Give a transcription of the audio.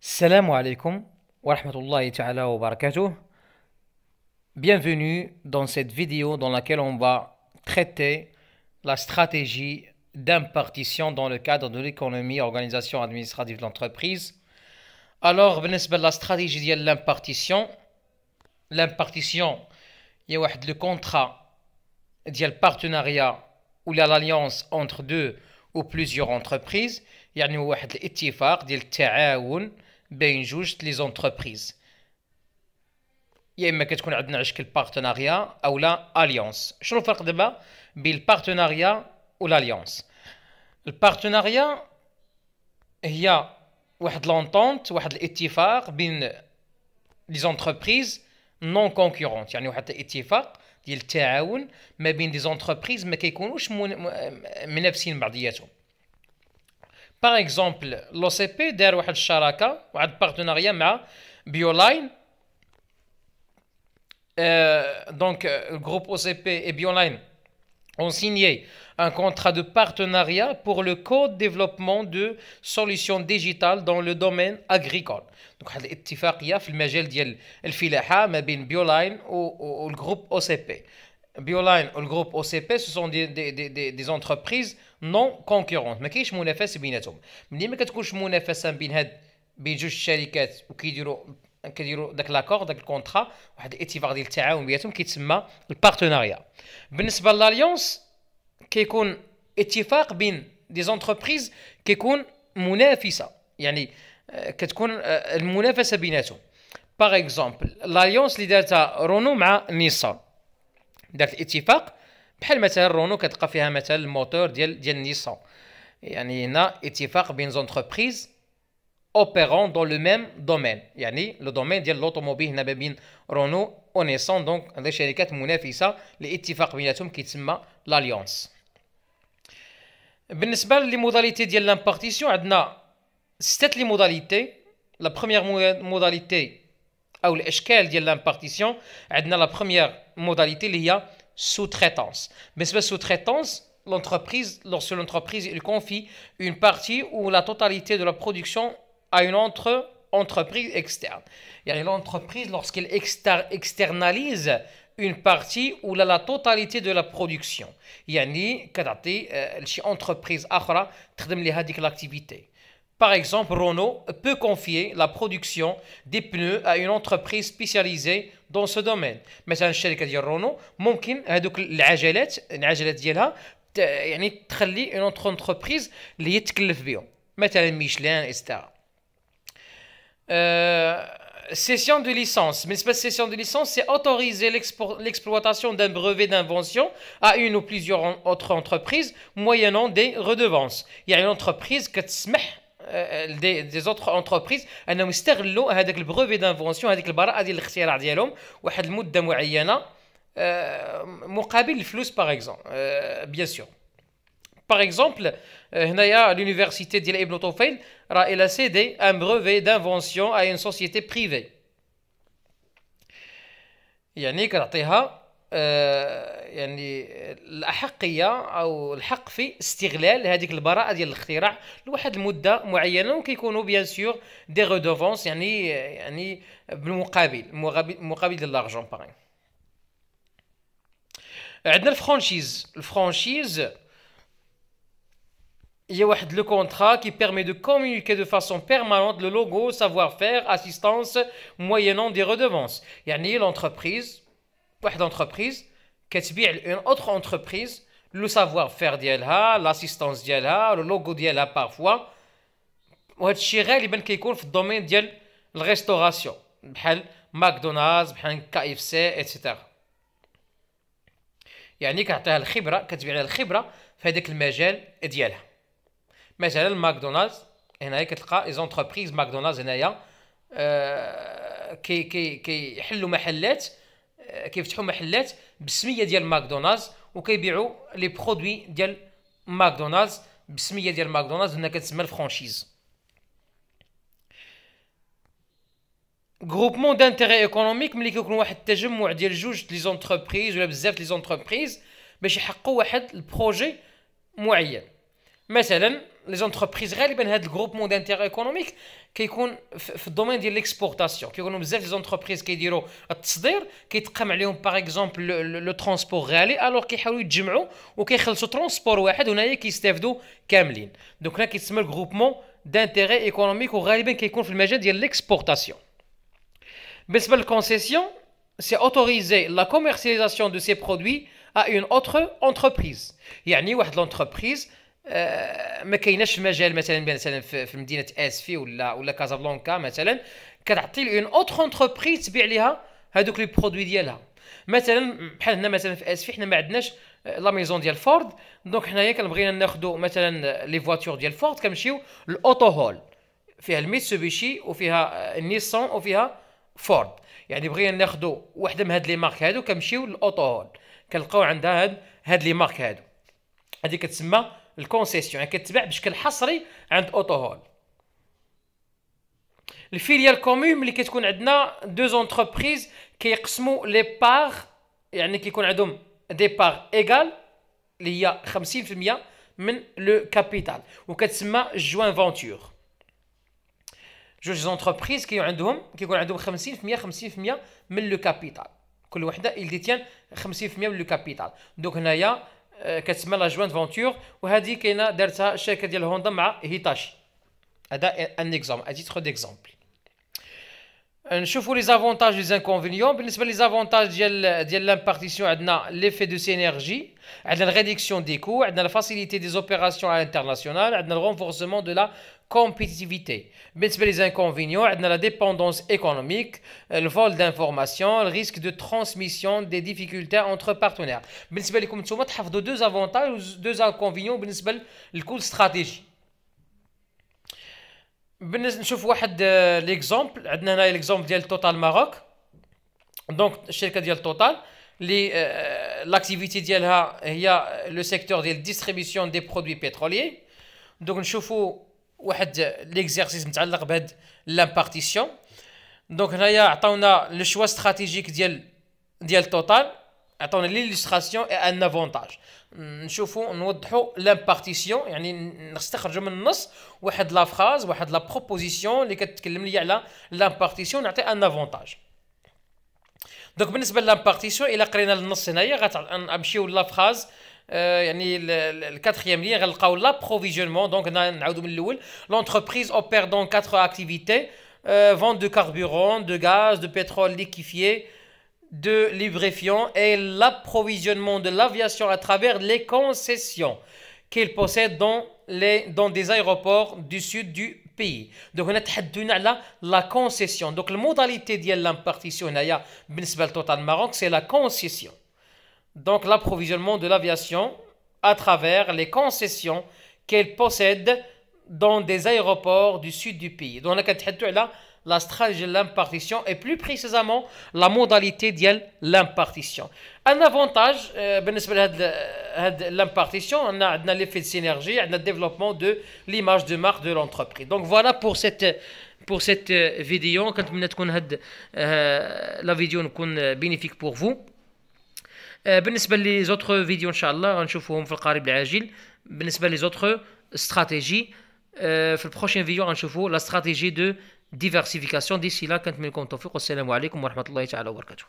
Salam alaikum wa rahmatullahi ta'ala wa barakatuh. Bienvenue dans cette vidéo dans laquelle on va traiter la stratégie d'impartition dans le cadre de l'économie et organisation administrative de l'entreprise. Alors, بالنسبة la stratégie ديال l'impartition, il y a le contrat ديال partenariat ou l'alliance entre deux ou plusieurs entreprises. يعني واحد الاتفاق ديال التعاون بين جوج لي زونتربريز، يا اما كتكون عندنا على شكل بارتناريا او لا اليونس. شنو الفرق دابا بين البارتناريا والاليونس؟ البارتناريا هي واحد لونطونت، واحد الاتفاق بين لي زونتربريز نون كونكورونت، يعني واحد الاتفاق ديال التعاون ما بين دي زونتربريز ما كيكونوش منافسين بعضياتهم. باغ اكزومبل l'OCP دار واحد الشراكه، واحد البارتناريا مع بيولاين. Donc le groupe OCP et Bioline ont signé un contrat de partenariat pour le co-développement de solutions digitales dans le domaine agricole. Donc هذه الاتفاقيه في المجال ديال الفلاحه ما بين بيولاين والجروب OCP. Bioline ou le groupe OCP, ce sont des entreprises non concurrentes. ما كاينش منافسه بيناتهم. ملي ما كتكونش منافسه بين جوج الشركات كيديروا داك لاكور، داك الكونترا، واحد الاتفاق ديال التعاون بيناتهم كيتسمى البارتناريا. بالنسبه للاليونس كيكون اتفاق بين دي زونتربريز كيكون منافسه، يعني كتكون المنافسه بيناتهم. باغ اكزومبل الاليونس اللي دارتها رونو مع نيسان، دارت الاتفاق بحال مثلا رونو كتلقى فيها مثلا الموتور ديال نيسان، يعني هنا اتفاق بين زونتربريز اوبيرون دون لو ميم دومين، يعني لو دومين ديال لوطوموبيل هنا ما بين رونو ونيسان. دونك هذه شركات منافسه، الاتفاق بيناتهم كيتسمى لاليونس. بالنسبه لي موداليتي ديال لامبارتيسيون عندنا ستة لي موداليتي. لا بروميير موداليتي او الاشكال ديال لامبارتيسيون، عندنا لا بروميير modalité اللي هي sous-traitance. بالنسبه sous-traitance، l'entreprise, lorsque l'entreprise il confie une partie ou la totalité de la production à une autre entreprise externe. يعني l'entreprise lorsqu'elle externalise une partie ou la totalité de la production، يعني كتعطي لشي entreprise اخرى تخدم ليها ديك l'activité. Par exemple, Renault peut confier la production des pneus à une entreprise spécialisée dans ce domaine. مثلا الشركه ديال رونو ممكن هذوك العجلات ديالها يعني تخلي اون اوتر انتربريز اللي هي تكلف بهم، مثلا ميشلان اكسترا. Cession de licence. بالنسبه للسيسيون دو ليسونس، c'est autoriser l'exploitation d'un brevet d'invention à une ou plusieurs autres entreprises moyennant des redevances. يعني l'entreprise كتسمح des autres entreprises انهم يستغلوا هذاك البروفي دانفونسيون، هذيك البراءه ديال الاختراع ديالهم واحد المده معينه مقابل الفلوس. باغ اكزومبل بيان سور، باغ اكزومبل هنايا لونيفرسيتي ديال ابن طفيل راه الى سيدي ان بروفي دانفونسيون ا اون سوسيتي بريفي، يعني كتعطيها يعني الأحقية أو الحق في استغلال هذيك البراءة ديال الاختراع لواحد المدة معينة، وكيكونوا بيان سور دي ريدوفونس، يعني بالمقابل مقابل ديال لارجون. باغي عندنا الفرانشيز هي واحد لو كونترا qui permet de communiquer de façon permanente le logo, savoir-faire, assistance moyennant des redevances. يعني l'entreprise، واحد entreprise كتبيع une autre entreprise le savoir-faire ديالها، l'assistance ديالها، le logo ديالها parfois. وهذا الشيء غالبا كيكون في الدومين ديال الريستوراسيون بحال ماكدونالدز، بحال KFC اتسيتيرا. يعني كتعطيها الخبره، كتبيع لها الخبره في هذاك المجال ديالها. مثلا ماكدونالدز هنايا كتلقى لي زونتربريز ماكدونالدز هنايا كيحلوا محلات، كيفتحوا محلات بالسميه ديال ماكدونالدز وكيبيعوا لي برودوي ديال ماكدونالدز بالسميه ديال ماكدونالدز، هنا كتسمى الفرانشيز. غروبمون دانتيري ايكونوميك، ملي كيكون واحد التجمع ديال جوج لي زونتربريز ولا بزاف لي زونتربريز باش يحققوا واحد البروجي معين. مثلا لي زونتربريز غالبا هاد الجروبمون دانتيغ ايكونوميك كيكون في الدومين ديال ليكسبورتاسيون، كيكونوا بزاف لي زونتربريز كيديروا التصدير، كيتقام عليهم باغ اكزومبل لو ترونسبور غالي، الوغ كيحاولوا يتجمعوا وكيخلصوا ترونسبور واحد هنايا كيستافدوا كاملين. دونك هنا كيتسمى الجروبمون دانتيغي ايكونوميك، وغالبا كيكون في المجال ديال ليكسبورتاسيون. بالنسبه للكونسيسيون سي اوتوريزي لا كوميرسياليزاسيون دو سي برودوي à une autre entreprise. يعني واحد لونتربريز ما كايناش في مجال مثلا في مدينه اسفي ولا كازابلانكا مثلا، كتعطي اون اوتر انتربريز تبيع ليها هذوك لي برودوي ديالها. مثلا بحال هنا مثلا في اسفي حنا ما عندناش لا ميزون ديال فورد، دونك حنايا كنبغينا ناخذوا مثلا لي فواتور ديال فورد كنمشيو للاوتو هول، فيها الميتسوبيشي وفيها النيسان وفيها فورد. يعني بغينا ناخذوا واحده من هاد لي مارك هادو كنمشيو للاوتو هول كنلقاو عندها هاد لي مارك هادو، هادي كتسمى الكونسيسيون، يعني كتباع بشكل حصري عند اوتو هول. الفيليال كومون ملي كتكون عندنا دو زونتربريز كيقسموا لي بار، يعني كيكون عندهم دي بار ايغال اللي هي 50% من لو كابيتال، وكتسمى جوين فونتور. جوج زونتربريز كيكون عندهم 50% من لو كابيتال، كل وحده il détient 50% من لو كابيتال. دونك هنايا كتسمى لا جوينت فونتور، وهذه كاينه دارتها الشركه ديال هوندا مع هيتاشي. هذا ان اكزامبل ا تيتر ديكزامبل. نشوفوا لي زافونتاج لي زانكونفينيون. بالنسبه لي زافونتاج ديال لامبارتيسيون عندنا ليفي دو سينيرجي، عندنا الريدكسيون دي كو، عندنا لا فاسيليتي دي زوبيراسيون على الانترناسيونال، عندنا الرونفورسمون دو لا compétitivité. بالنسبه لي زانكونفينيون عندنا لا ديبوندونس ايكونوميك، الفول دانفورماسيون، الريسك دو ترانسميسيون دي ديفيكولتي انتر بارتنير. بالنسبه لكم نتوما تحفظوا دو زافونتاج و دو زانكونفينيون بالنسبه لكل استراتيجي. بالنسبه نشوف واحد ليكزامبل، عندنا هنا ليكزامبل ديال توتال ماروك. دونك الشركه ديال توتال اللي لاكتيفيتي ديالها هي لو سيكتور ديال ديستريبيسيون دي برودوي بتروليي. دونك نشوفوا واحد ليكزيرسيس متعلق بهاد لامبارتيسيون. دونك هنايا عطاونا لو شوا استراتيجيك ديال توتال، عطاونا ليلستراسيون اي ان افونتاج. نشوفوا نوضحوا لامبارتيسيون، يعني نستخرجوا من النص واحد لا فراز، واحد لا بروبوزيسيون اللي كتكلم لي على لامبارتيسيون، نعطي ان افونتاج. دونك بالنسبه لامبارتيسيون الى قرينا النص هنايا غنمشيو لا فراز، يعني الكاتريام لين غنلقاو لابروفيزيونمون. دونك نعاودو من الاول. لونتربريز اوبير دون 4 activités: vente de carburant, de gaz, de pétrole liquéfié, de lubrifiant et l'approvisionnement de l'aviation à travers les concessions qu'il possède dans des aéroports du sud du pays. Donc هنا تحدثنا على la concession. Donc الموداليتي ديال l'impartition هنايا بالنسبه لتوتال ماروك c'est la concession. Donc l'approvisionnement de l'aviation à travers les concessions qu'elle possède dans des aéroports du sud du pays. Donc on a كنتحدثوا la stratégie de l'impartition et plus précisément la modalité ديال l'impartition. Un avantage بالنسبه لهاد l'impartition عندنا l'effet de synergie, عندنا le développement de l'image de marque de l'entreprise. Donc voilà pour cette vidéo. كنتمنى تكون هاد la vidéo نكون bénéfique pour vous. بالنسبه لي زوتر فيديو ان شاء الله غنشوفوهم في القريب العاجل. بالنسبه لي زوتر استراتيجي في البروشين فيديو غنشوفوا لا استراتيجي دو ديفيرسيفيكاسيون. ديسي لا كنتمنى لكم التوفيق، والسلام عليكم ورحمه الله تعالى وبركاته.